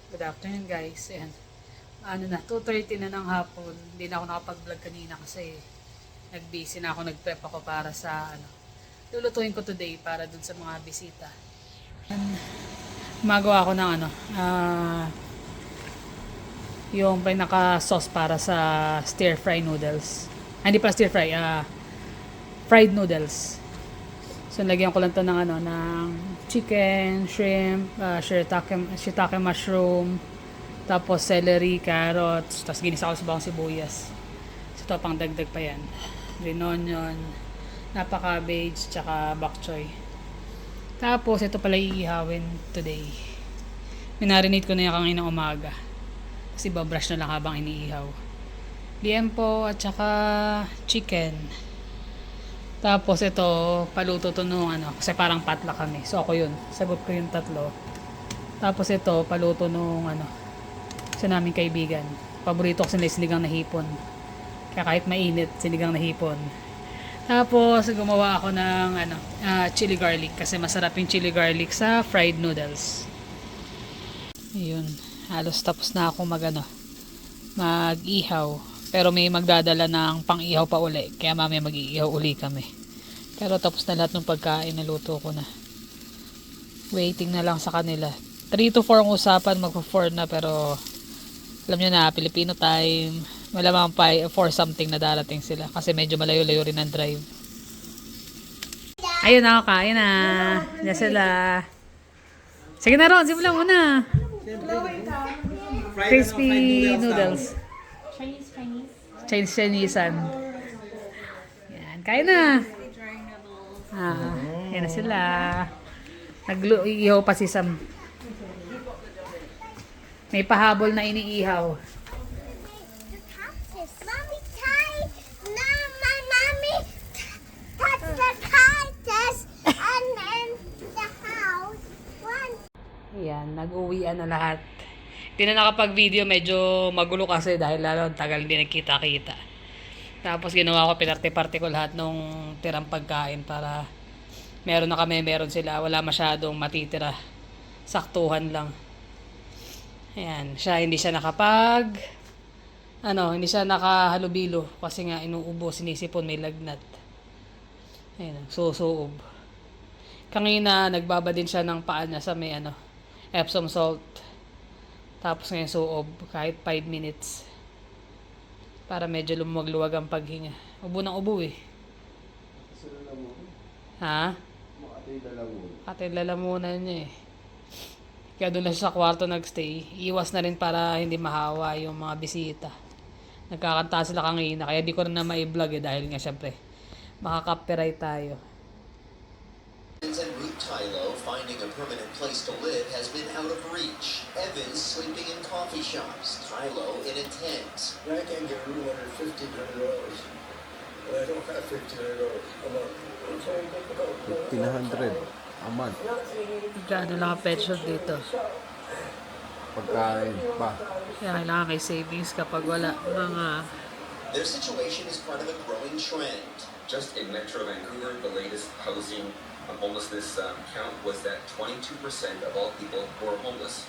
Good afternoon guys. Ayan. Ano na, 2:30 na ng hapon. Hindi na ako nakapag-vlog kanina kasi nag-busy na ako, nag-prep ako para sa lulutuin ko today para dun sa mga bisita. Gumagawa ako ng yung pinaka-sauce para sa stir-fry noodles. Hindi pa stir-fry, fried noodles. So, lagyan ko lang to ng ng chicken, shrimp, shiitake mushroom, tapos celery, carrots, tapos ginisa ko sa bawang sibuyas. So, ito pang dagdag pa yan. Green onion, cabbage, tsaka bok choy. Tapos, ito pala iihawin today. Minarinate ko na yan kanina umaga. Kasi babrush na lang habang iniihaw. Liempo at tsaka chicken. Tapos ito, paluto to nung kasi parang patla kami. So ako yun, sagot ko yung tatlo. Tapos ito, paluto nung sa naming kaibigan. Paborito ko sinigang na hipon. Kaya kahit mainit, sinigang na hipon. Tapos gumawa ako ng chili garlic kasi masarap yung chili garlic sa fried noodles. Ayun, halos tapos na ako mag-ihaw. Pero may magdadala ng pang-ihaw pa uli. Kaya mamaya mag-iihaw uli kami. Pero tapos na lahat ng pagkain, naluto ko na. Waiting na lang sa kanila. 3 to 4 ang usapan, magpo-4 na pero alam nyo na, Filipino time. Malamang pa 4 something na darating sila kasi medyo malayo-layo rin ang drive. Ayun na, kain na. Diyan sila. Sige na Ron, simulan mo na. Crispy noodles. Chinese-Chinesean. Yan, kain na. Yan na sila. Nag-iihaw pa si Sam. May pahabol na iniihaw. Mommy, tie. Mommy, touch the cactus and then the house. One. Ayan, nag-uwian na lahat. Hindi na nakapag-video, medyo magulo kasi dahil lalo tagal hindi nagkita-kita. Tapos ginawa ko, pinarte-parte ko lahat nung tirang pagkain para meron na kami, meron sila. Wala masyadong matitira. Saktuhan lang. Ayan, hindi siya hindi siya nakahalubilo kasi nga inuubo, sinisipon, may lagnat. Ayan, susuob. Kanina, nagbaba din siya ng paa niya sa may Epsom salt. Tapos ngayon suob, kahit 5 minutes. Para medyo lumuwag-luwag ang paghinga. Ubo ng ubo eh. Ha? Makatay lalamunan niya eh. Kaya doon lang siya sa kwarto nagstay. Iwas na rin para hindi mahawa yung mga bisita. Nagkakanta sila kanina. Kaya di ko rin na ma-vlog eh. Dahil nga syempre, makaka-copyright tayo. And Ruth Tylo finding a permanent place to live has been out of reach. Evans sleeping in coffee shops. Tylo in a tent. I can't get room under $1,500. I don't have $1,500 a month. 1,500 a month. Gano'n lang ang pension dito. Pagkain pa. Kaya kailangan may savings kapag wala mga... Their situation is part of a growing trend. Just in Metro Vancouver, the latest housing homelessness count was that 22% of all people who are homeless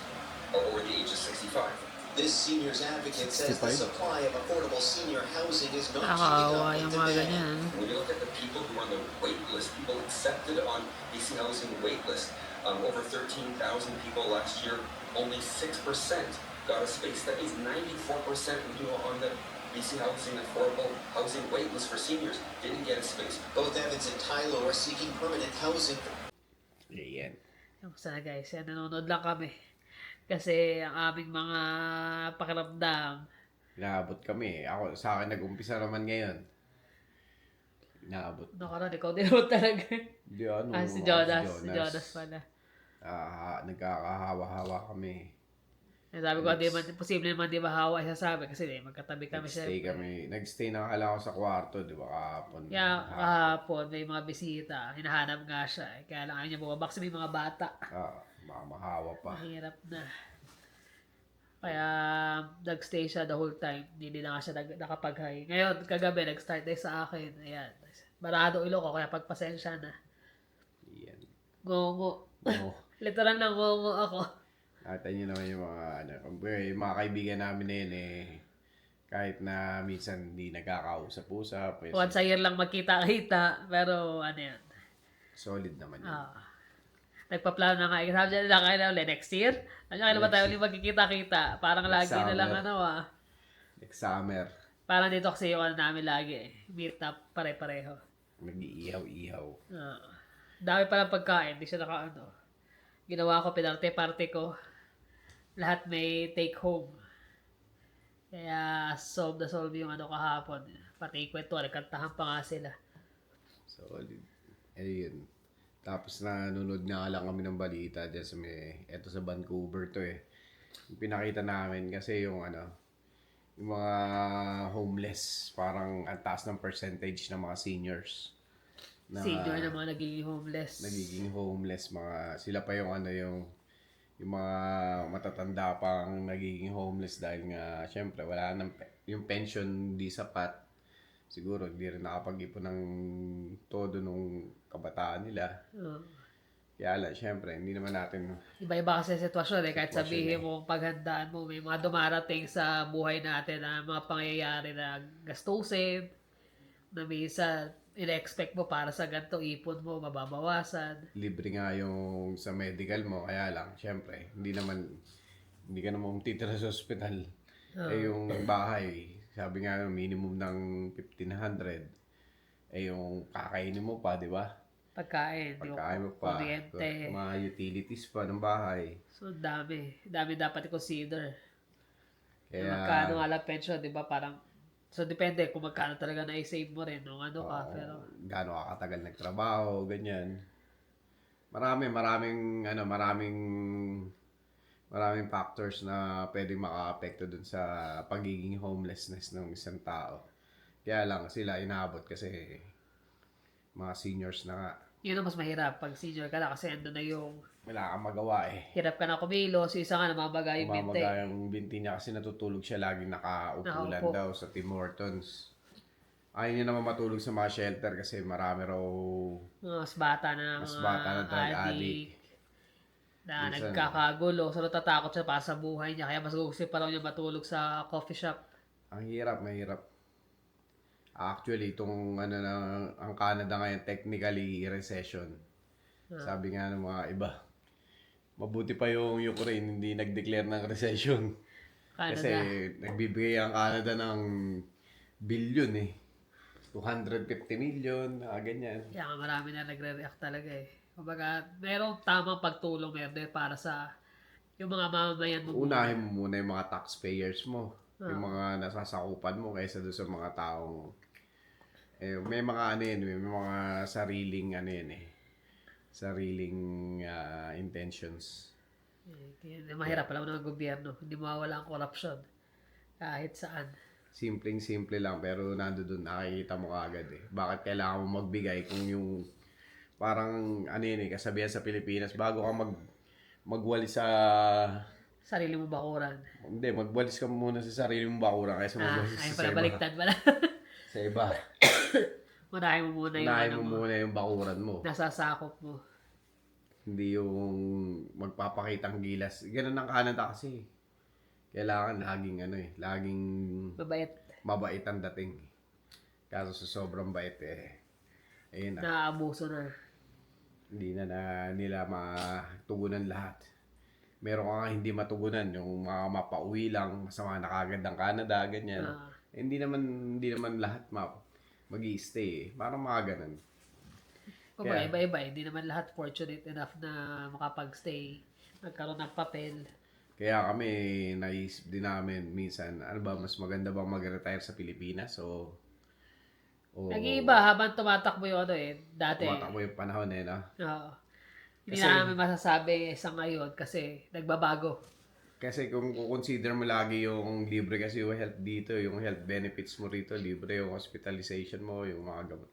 are over the age of 65. This seniors advocate says the 65? supply of affordable senior housing is not keeping Nakakawa up yung with mga demand. ganyan. When you look at the people who are on the wait list, people accepted on BC Housing wait list, over 13,000 people last year, only 6% got a space. That means 94% of people on the BC Housing affordable housing wait list for seniors didn't get a space. Both Evans and Tylo are seeking permanent housing. Yan. Kamusta na guys? Yan, nanonood lang kami. Kasi ang aming mga pakiramdam. Inaabot kami. Ako, sa akin nag-umpisa naman ngayon. Inaabot. Nakaraan, ikaw din mo talaga. Hindi Si Jonas. Si Jonas pala. Nagkakahawa-hawa kami. Eh, sabi ko, posible naman di mahawa sasabi kasi magkatabi kami Nag-stay na kala ko sa kwarto, di ba, kahapon. Kaya kahapon may mga bisita, hinahanap nga siya. Kaya lang ayaw niya bumaba kasi may mga bata. Baka mahawa pa. Mahirap na. Kaya nagstay siya the whole time. Hindi na nga siya nakapag-high. Ngayon, kagabi, nag-start day sa akin. Ayan. Barado ilo ko, kaya pagpasensya na. Yan. Ngongo. Oo. Literal na ngongo ako. Nakita nyo naman yung mga, ano, yung mga kaibigan namin na yun kahit na minsan hindi nagkakausap-usap, Once a year lang magkita-kita, pero ano yan. solid naman yun. Nagpaplano na nga. Sabi niya nila kayo na ulit next year. Ano kailan ba tayo ulit magkikita-kita? Parang lagi na lang Summer. Next summer, Parang dito kasi yung ano namin lagi eh. Meet up pare-pareho. nag-iihaw-ihaw. Dami palang pagkain. Di siya ginawa ko, pinarte-parte ko. Lahat may take home. Kaya solve na solve yung kahapon. Pati kwento, nagkantahan pa nga sila. Solid. Ayun. Tapos nanonood nga lang kami ng balita dyan sa eto sa Vancouver to Yung pinakita namin kasi yung yung mga homeless, parang ang taas ng percentage ng mga seniors. Senior na mga nagiging homeless. Sila pa yung yung mga matatanda pang nagiging homeless dahil nga syempre wala nang yung pension di sapat. Siguro hindi rin nakapag-ipon ng todo nung kabataan nila. Kaya lang, syempre, hindi naman natin Iba-iba kasi sitwasyon kahit sabihin mo, paghandaan mo, may mga dumarating sa buhay natin na mga pangyayari na gastusin, na minsan, ina-expect mo para sa ganito, ipon mo, mababawasan. libre nga yung sa medical mo, kaya lang, syempre, hindi ka naman titira sa ospital. Yung bahay, sabi nga minimum ng 1,500. Yung kakainin mo pa, di ba? Pagkain Pagkain mo pa, kuryente. mga utilities pa ng bahay. So, dami dapat i-consider. Kaya, Magkano nga lang pension, di ba? Parang, so, depende kung magkano talaga na-save mo rin, nung pero, gaano ka katagal nagtrabaho, ganyan. Maraming factors na pwedeng maka-apekto dun sa pagiging homelessness ng isang tao. Kaya lang sila inaabot kasi mga seniors na nga. yun ang mas mahirap pag senior ka na kasi ando na yung Wala kang magawa hirap ka na kumilos, yung isa nga namamaga yung binte. Umamaga yung binti niya kasi natutulog siya laging nakaupulan Nakaupo. daw sa Tim Hortons. Ayaw niya naman matulog sa mga shelter kasi marami raw Mas bata na drug addict. Na Minsan, nagkakagulo. So, natatakot siya para sa buhay niya. Kaya mas gusto pa raw niya matulog sa coffee shop. ang mahirap. Actually, itong ang Canada ngayon technically recession. Sabi nga ng mga iba, mabuti pa yung Ukraine hindi nag-declare ng recession. Kasi Canada. nagbibigay ang Canada ng billion 250 million, ganyan. Kaya nga marami na nagre-react talaga Kumbaga, merong tamang pagtulong meron para sa yung mga mamamayan mo. Unahin mo muna yung mga taxpayers mo. Yung mga nasasakupan mo kaysa doon sa mga taong may mga may mga sariling sariling intentions. Mahirap alam ng gobyerno. Hindi mawawala ang corruption. Kahit saan. Simpleng-simple lang pero nandoon nakikita mo kaagad Bakit kailangan mo magbigay kung yung parang kasabihan sa Pilipinas bago ka magwalis sa Sarili mo bakuran. hindi, magwalis ka muna sa sarili mong bakuran kaysa magwalis Ayun sa pala, iba. baliktad pala. Sa iba. Unahin mo muna yung Unahin mo muna yung bakuran mo. nasasakop mo. Hindi yung magpapakitang gilas. Ganun ang Canada kasi. Kailangan laging Mabait. mabait ang dating. Kaso sa sobrang bait ayun na. Naaabuso na. Hindi na nila matugunan lahat. Meron ka nga hindi matugunan, yung mga mapauwi lang, masama na kagad ang Canada, ganyan. Hindi naman lahat mag-i-stay Parang mga ganun. Kumbaga, iba-iba. Hindi naman lahat fortunate enough na makapag-stay. Nagkaroon ng papel. Kaya kami, naisip din namin minsan, mas maganda bang mag-retire sa Pilipinas o Nag-iiba habang tumatakbo yung dati. tumatakbo yung panahon no? Oo. Hindi Kasi- na namin masasabi sa ngayon kasi nagbabago. Kasi kung consider mo lagi yung libre kasi yung health dito, yung health benefits mo rito, libre yung hospitalization mo, yung mga gamot.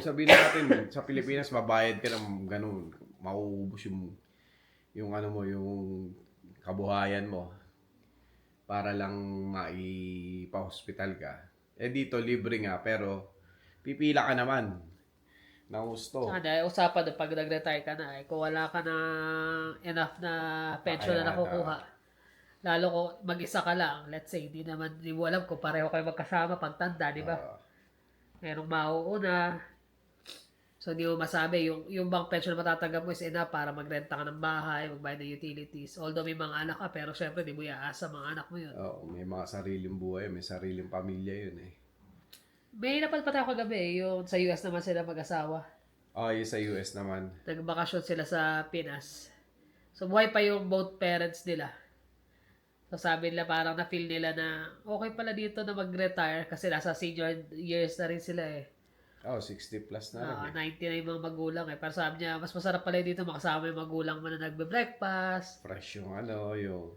Sabihin natin, sa Pilipinas, mabayad ka ng ganun, mauubos yung yung kabuhayan mo para lang maipa-hospital ka. Dito, libre nga, pero pipila ka naman. ng gusto. Saka dahil usapan doon, pag nag-retire ka na, kung wala ka na enough na pension na Kakayanan. nakukuha, lalo kung mag-isa ka lang, let's say, di mo alam kung pareho kayo magkasama pagtanda, di ba? Merong mauuna. So, di mo masabi, yung bang pension na matatanggap mo is enough para magrenta ka ng bahay, magbayad ng utilities. Although may mga anak ka, pero syempre, di mo iaasa mga anak mo yun. May mga sariling buhay, may sariling pamilya yun eh. May napadpat ako kagabi, yung sa US naman sila mag-asawa. Yung sa US naman. Nagbakasyon sila sa Pinas. So, buhay pa yung both parents nila. So, sabi nila parang na-feel nila na okay pala dito na mag-retire kasi nasa senior years na rin sila eh. 60 plus na rin eh. 90 na yung mga magulang eh. Pero sabi niya, mas masarap pala dito makasama yung magulang mo na nagbe-breakfast. Fresh yung yung...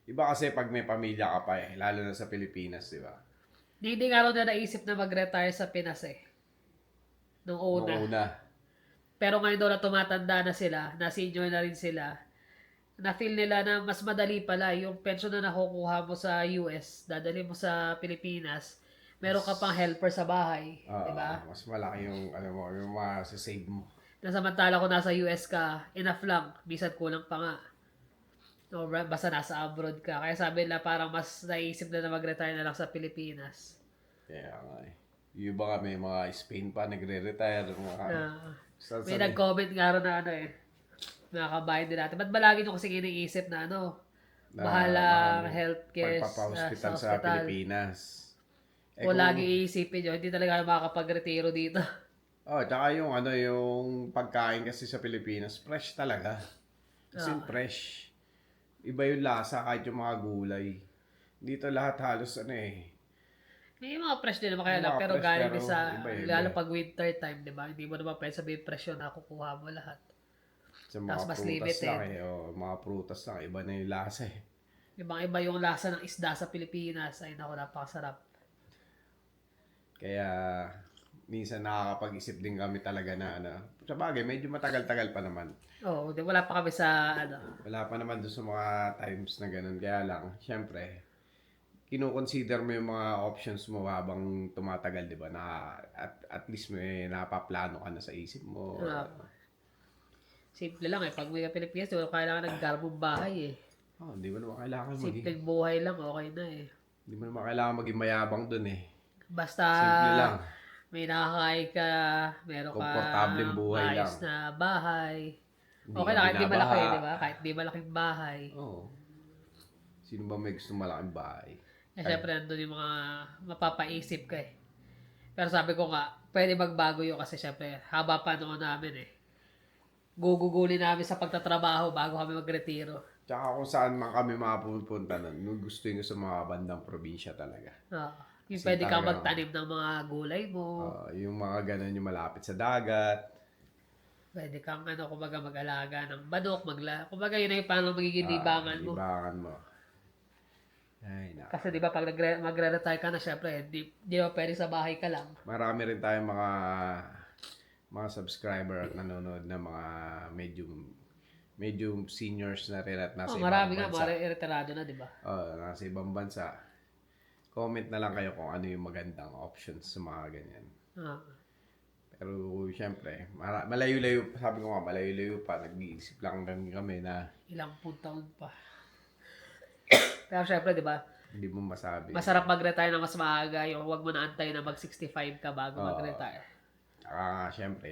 Iba kasi pag may pamilya ka pa eh, lalo na sa Pilipinas, di ba? Hindi nga raw na naisip na mag-retire sa Pinas eh. Nung una. Noong una. Pero ngayon daw na tumatanda na sila, na senior na rin sila, na-feel nila na mas madali pala yung pension na nakukuha mo sa US, dadali mo sa Pilipinas, meron ka pang helper sa bahay, di ba? Mas malaki yung, yung save mo. Na samantala kung nasa US ka, enough lang, bisan kulang pa nga. No, basta nasa abroad ka. Kaya sabi nila parang mas naisip na mag-retire na lang sa Pilipinas. Kaya nga eh. Yung iba kami, mga Spain pa, nagre-retire. May nag-comment nga rin na nakakabayan din natin. Ba't ba lagi nyo kasi iniisip na bahalang healthcare Pagpapa-hospital sa Pilipinas. O lagi iisipin nyo, hindi talaga makakapag-retiro dito. Tsaka yung pagkain kasi sa Pilipinas, fresh talaga. Kasi fresh. Iba yung lasa kahit yung mga gulay. Dito lahat halos May mga fresh din naman kaya lang, pero fresh, galing din pero sa, iba. lalo pag winter time, di ba? Hindi mo naman pwede sabihin presyo na kukuha mo lahat. Sa mga Tapos mas prutas limited. lang mga prutas lang, iba na yung lasa eh. Ibang-iba yung lasa ng isda sa Pilipinas. Ay naku, napakasarap. Kaya minsan nakakapag-isip din kami talaga na sa bagay, medyo matagal-tagal pa naman. Oo, wala pa kami sa Wala pa naman doon sa mga times na ganun. Kaya lang, syempre, kino-consider mo yung mga options mo habang tumatagal, di ba? Na at least may napaplano ka na sa isip mo. Simple lang eh. Pag may Pilipinas, di mo kailangan ng garbong bahay eh. Hindi mo naman kailangan Simpleng buhay lang, okay na eh. Hindi mo naman kailangan maging mayabang doon eh. Basta Simple lang. may nakakain ka, meron ka Komportableng buhay maayos lang. na bahay. Hindi Okay ka lang, kahit di binabaha. malaki, di ba? Kahit di malaking bahay. Oo. Sino ba may gusto malaking bahay? Eh, syempre, nandun yung mga mapapaisip ka eh. Pero sabi ko nga, pwede magbago yun kasi syempre, haba pa noon namin eh. Gugugulin namin sa pagtatrabaho bago kami magretiro. Tsaka kung saan man kami mapupunta nun, gusto nyo sa mga bandang probinsya talaga. Yung Kasi pwede kang talagang- magtanim ng mga gulay mo. Yung mga ganun yung malapit sa dagat. Pwede kang kumbaga mag-alaga ng manok, kumbaga yun na yung paano magiging libangan mo. Libangan mo. Ay, na. Kasi di ba pag magre-retire ka na, syempre, di ba pwede sa bahay ka lang. Marami rin tayong mga subscriber at nanonood na mga medyo seniors na rin at nasa ibang Marami nga, bansa. mga retirado na, di ba? Nasa ibang bansa. Comment na lang kayo kung ano yung magandang options sa mga ganyan. Pero syempre, malayo-layo, sabi ko nga, malayo-layo pa. Nag-iisip lang kami na Ilang taon pa. Pero syempre, di ba? hindi mo masabi. Masarap mag-retire na mas maaga. Yung huwag mo na antayin na mag-65 ka bago mag-retire. Syempre,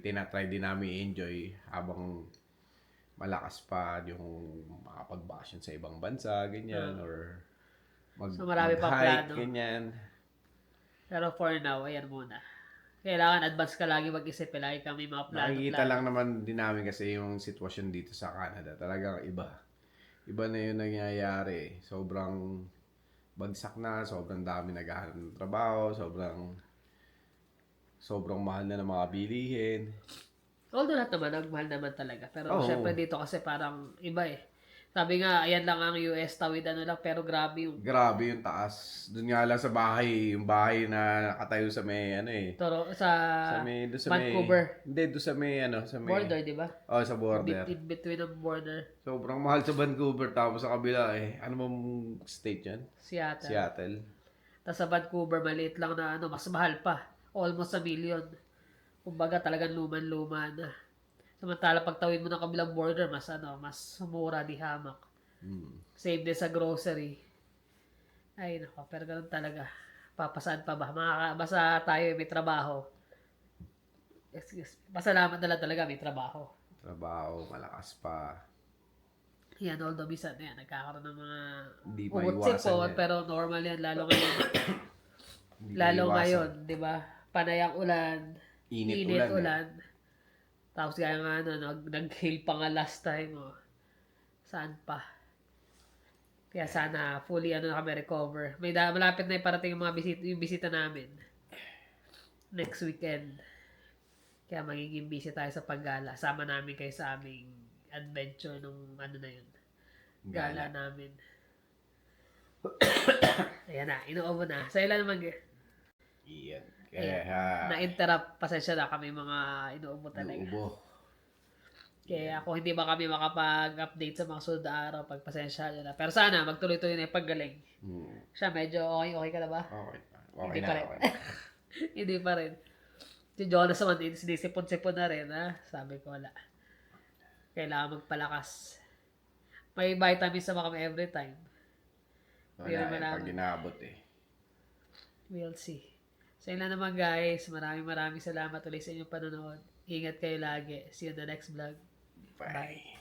tinatry din namin i-enjoy habang malakas pa yung makapag-vacation sa ibang bansa, ganyan, or So, marami pang mag-hike, plano. ganyan. Pero for now, ayan muna. Kailangan advance ka lagi mag-isip. Lagi kami mga plano. Nakikita lang naman din namin kasi yung sitwasyon dito sa Canada. Talagang iba. Iba na yung nangyayari. Sobrang bagsak na, sobrang dami naghahanap ng trabaho, sobrang mahal na ng mga bilihin. Although lahat naman, nagmahal naman talaga. Pero Oo. syempre dito kasi parang iba eh. Sabi nga, ayan lang ang US, tawid lang, pero grabe yung Grabe yung taas. Doon nga lang sa bahay, yung bahay na nakatayo sa may sa may Vancouver. Hindi, doon sa may sa may border, di ba? sa border. In between ang border, Sobrang mahal sa Vancouver tapos sa kabila ano bang state 'yan? Seattle. Seattle. Tapos sa Vancouver, maliit lang na mas mahal pa. Almost $1 million. Kumbaga talagang luman-luma na. Samantala pag tawid mo ng kabilang border, mas mura di hamak. Same din sa grocery. Ay nako, pero ganun talaga. Papasaan pa ba? Basta tayo may trabaho. Excuse me. Pasalamat na lang talaga may trabaho. Trabaho, malakas pa. Yan, although minsan yan, nagkakaroon ng mga Hindi ugot-sipon, maiwasan yan. pero normal yan, lalo ngayon. Hindi lalo maiwasan. ngayon, di ba? Panay ang ulan, Init ulan, ulan. Tapos kaya nga, nag-hail pa nga last time, oh. Saan pa? Kaya sana fully na kami recover. Malapit na iparating yung mga bisita namin. Next weekend. Kaya magiging busy tayo sa paggala. Sama namin kayo sa aming adventure nung na yun. Gala namin. Ayan na, inuubo na. Sa ilan naman, Iyan. Kaya, na-interrupt, pasensya na kami mga inuubo talaga. inuubo. Kaya kung hindi ba kami makapag-update sa mga sunod na araw, pagpasensya nyo na. Pero sana, magtuloy-tuloy na yung paggaling. Siya, medyo okay ka na ba? Okay. Hindi Okay pa na, rin. okay na. Hindi pa rin. Si Jonas naman, sinisipon-sipon na rin, ha? Sabi ko, wala. Kailangan magpalakas. May vitamins naman kami every time. Wala Yun, eh, malaman. pag inabot eh. We'll see. So yun lang naman guys. Maraming salamat ulit sa inyong panonood. Ingat kayo lagi. See you in the next vlog. Bye.